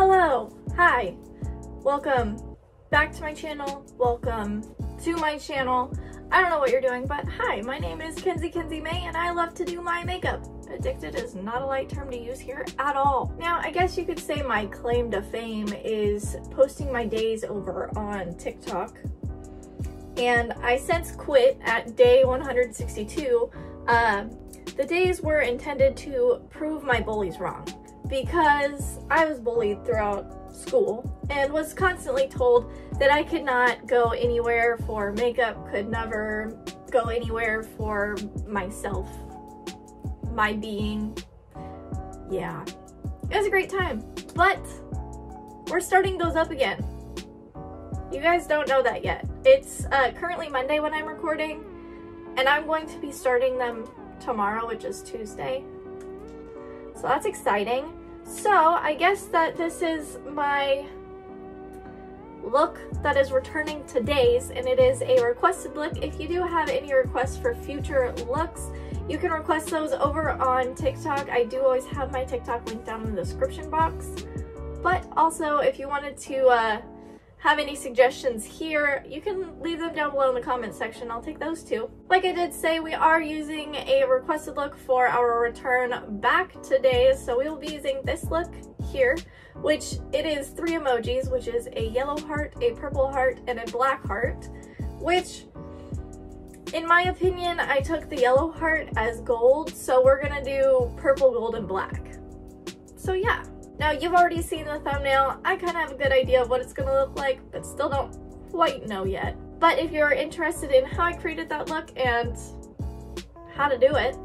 Hello, hi, welcome back to my channel, welcome to my channel. I don't know what you're doing, but hi, my name is Kenzie May, and I love to do my makeup. Addicted is not a light term to use here at all. Now, I guess you could say my claim to fame is posting my days over on TikTok, and I since quit at day 162. The days were intended to prove my bullies wrong, because I was bullied throughout school and was constantly told that I could not go anywhere for makeup, could never go anywhere for myself, my being. Yeah, it was a great time, but we're starting those up again. You guys don't know that yet. It's currently Monday when I'm recording, and I'm going to be starting them tomorrow, which is Tuesday. So that's exciting. So I guess that this is my look that is returning to days, and it is a requested look. If you do have any requests for future looks, you can request those over on TikTok. I do always have my TikTok link down in the description box. But also, if you wanted to have any suggestions here, you can leave them down below in the comment section. I'll take those too. Like I did say, we are using a requested look for our return back to days, so we will be using this look here, which it is 3 emojis, which is a yellow heart, a purple heart, and a black heart, which in my opinion, I took the yellow heart as gold, so we're gonna do purple, gold, and black. So yeah. Now, you've already seen the thumbnail. I kind of have a good idea of what it's going to look like, but still don't quite know yet. But if you're interested in how I created that look and how to do it,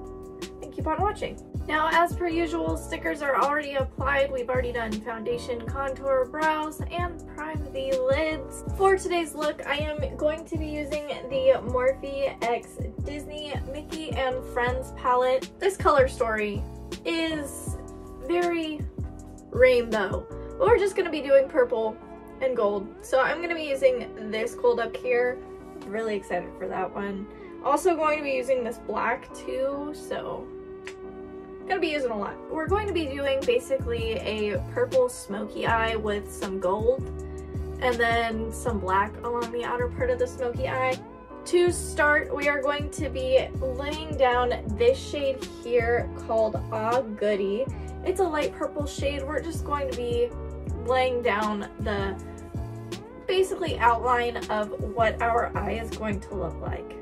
then keep on watching. Now, as per usual, stickers are already applied. We've already done foundation, contour, brows, and prime the lids. For today's look, I am going to be using the Morphe X Disney Mickey and Friends palette. This color story is very rainbow, but we're just going to be doing purple and gold, so I'm going to be using this gold up here. Really excited for that one. Also going to be using this black too, so gonna be using a lot. We're going to be doing basically a purple smoky eye with some gold and then some black along the outer part of the smoky eye. To start, we are going to be laying down this shade here called Ah Goody. It's a light purple shade. We're just going to be laying down the basically outline of what our eye is going to look like.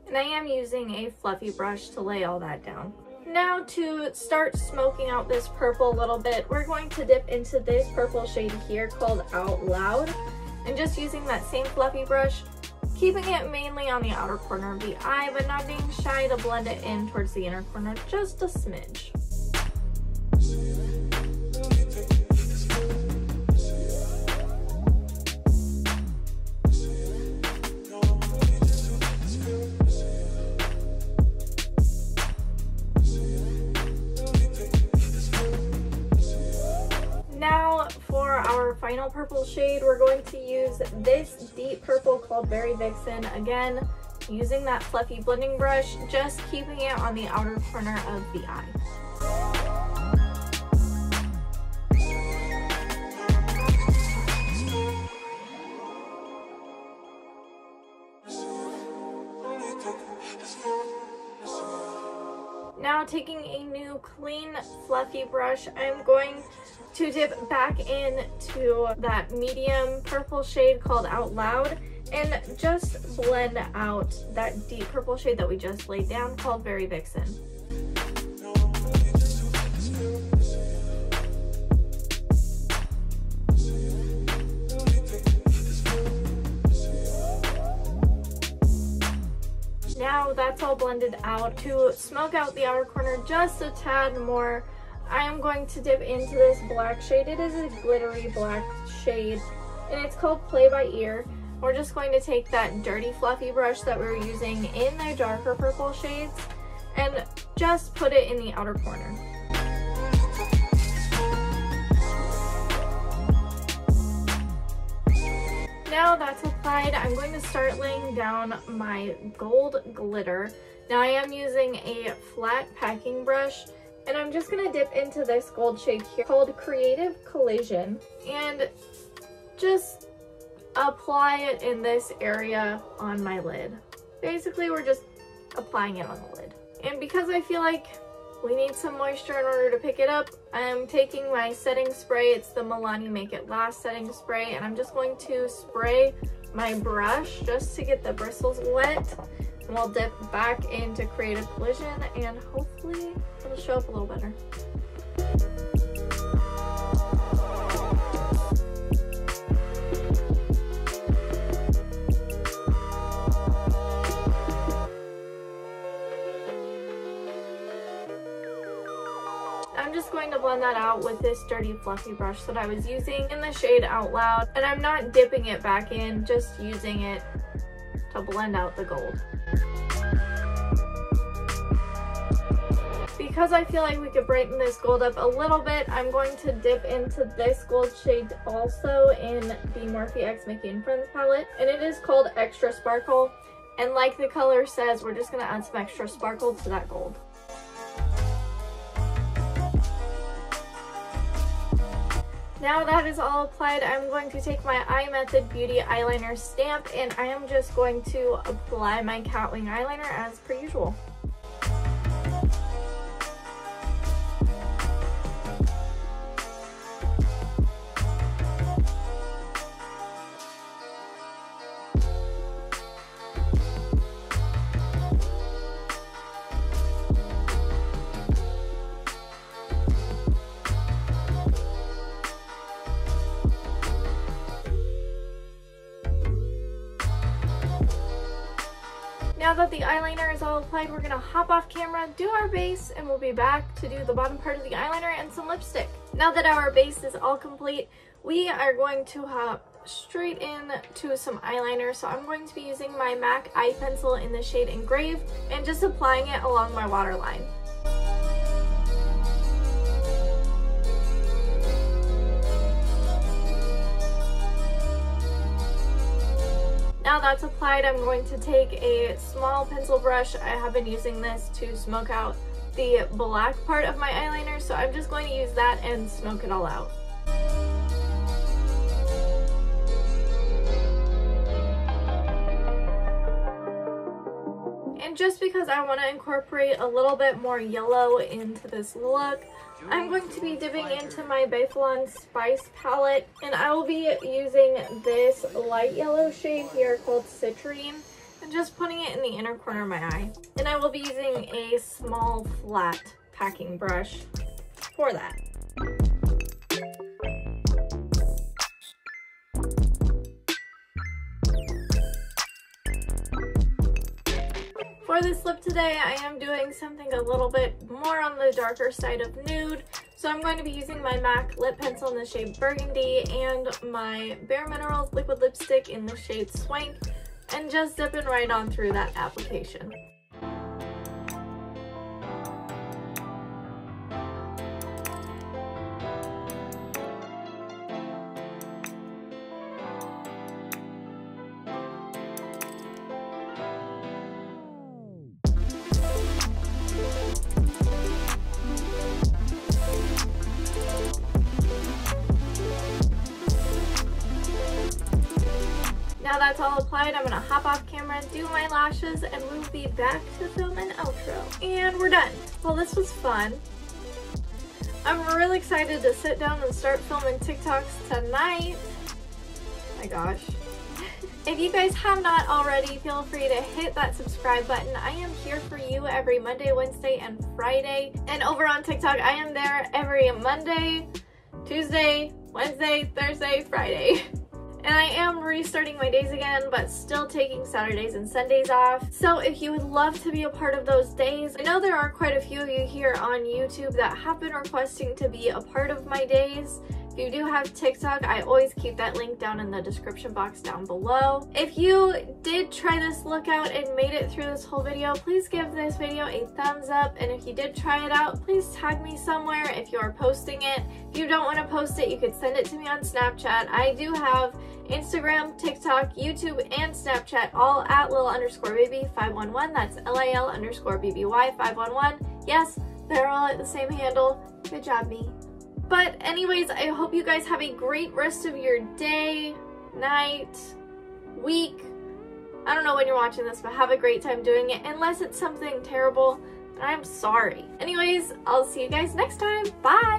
And I am using a fluffy brush to lay all that down. Now, to start smoking out this purple a little bit, we're going to dip into this purple shade here called Out Loud, and just using that same fluffy brush, keeping it mainly on the outer corner of the eye, but not being shy to blend it in towards the inner corner just a smidge. Now, for our final purple shade, we're going to use this deep purple called Berry Vixen. Again, using that fluffy blending brush, just keeping it on the outer corner of the eye. Now, taking a new clean fluffy brush, I'm going to dip back into that medium purple shade called Out Loud and just blend out that deep purple shade that we just laid down called Berry Vixen. Now that's all blended out. To smoke out the outer corner just a tad more, I am going to dip into this black shade. It is a glittery black shade, and it's called Play by Ear. We're just going to take that dirty fluffy brush that we were using in the darker purple shades and just put it in the outer corner. Now that's applied, I'm going to start laying down my gold glitter. Now I am using a flat packing brush, and I'm just going to dip into this gold shade here called Creative Collision and just apply it in this area on my lid. Basically, we're just applying it on the lid. And because I feel like we need some moisture in order to pick it up, I'm taking my setting spray. It's the Milani Make It Last setting spray, and I'm just going to spray my brush just to get the bristles wet. And we'll dip back into Creative Collision, and hopefully it'll show up a little better. I'm just going to blend that out with this dirty fluffy brush that I was using in the shade Out Loud, and I'm not dipping it back in, just using it to blend out the gold. Because I feel like we could brighten this gold up a little bit, I'm going to dip into this gold shade also in the Morphe X Mickey and Friends palette, and it is called Extra Sparkle, and like the color says, we're just going to add some extra sparkle to that gold. Now that is all applied, I'm going to take my iMethod Beauty Eyeliner Stamp, and I am just going to apply my Catwing eyeliner as per usual. Now that the eyeliner is all applied, we're going to hop off camera, do our base, and we'll be back to do the bottom part of the eyeliner and some lipstick. Now that our base is all complete, we are going to hop straight in to some eyeliner. So I'm going to be using my MAC Eye Pencil in the shade Engraved and just applying it along my waterline. Now that's applied, I'm going to take a small pencil brush. I have been using this to smoke out the black part of my eyeliner, so I'm just going to use that and smoke it all out. And just because I want to incorporate a little bit more yellow into this look, I'm going to be dipping into my Bepholan Spice palette, and I will be using this light yellow shade here called Citrine, and just putting it in the inner corner of my eye. And I will be using a small flat packing brush for that. For this lip today, I am doing something a little bit more on the darker side of nude. So I'm going to be using my MAC Lip Pencil in the shade Burgundy and my BareMinerals liquid lipstick in the shade Swank, and just dipping right on through that application. Now that's all applied, I'm gonna hop off camera, do my lashes, and we'll be back to film an outro. And we're done. Well, this was fun. I'm really excited to sit down and start filming TikToks tonight. My gosh. If you guys have not already, feel free to hit that subscribe button. I am here for you every Monday, Wednesday, and Friday. And over on TikTok, I am there every Monday, Tuesday, Wednesday, Thursday, Friday. And I am restarting my days again, but still taking Saturdays and Sundays off. So if you would love to be a part of those days, I know there are quite a few of you here on YouTube that have been requesting to be a part of my days. If If you do have TikTok, I always keep that link down in the description box down below. If you did try this look out and made it through this whole video, please give this video a thumbs up. And if you did try it out, please tag me somewhere if you are posting it. If you don't want to post it, you could send it to me on Snapchat. I do have Instagram, TikTok, YouTube, and Snapchat, all at lil_baby511. That's LIL_BBY511. Yes, they're all at the same handle. Good job, me. But anyways, I hope you guys have a great rest of your day, night, week. I don't know when you're watching this, but have a great time doing it. Unless it's something terrible, I'm sorry. Anyways, I'll see you guys next time. Bye!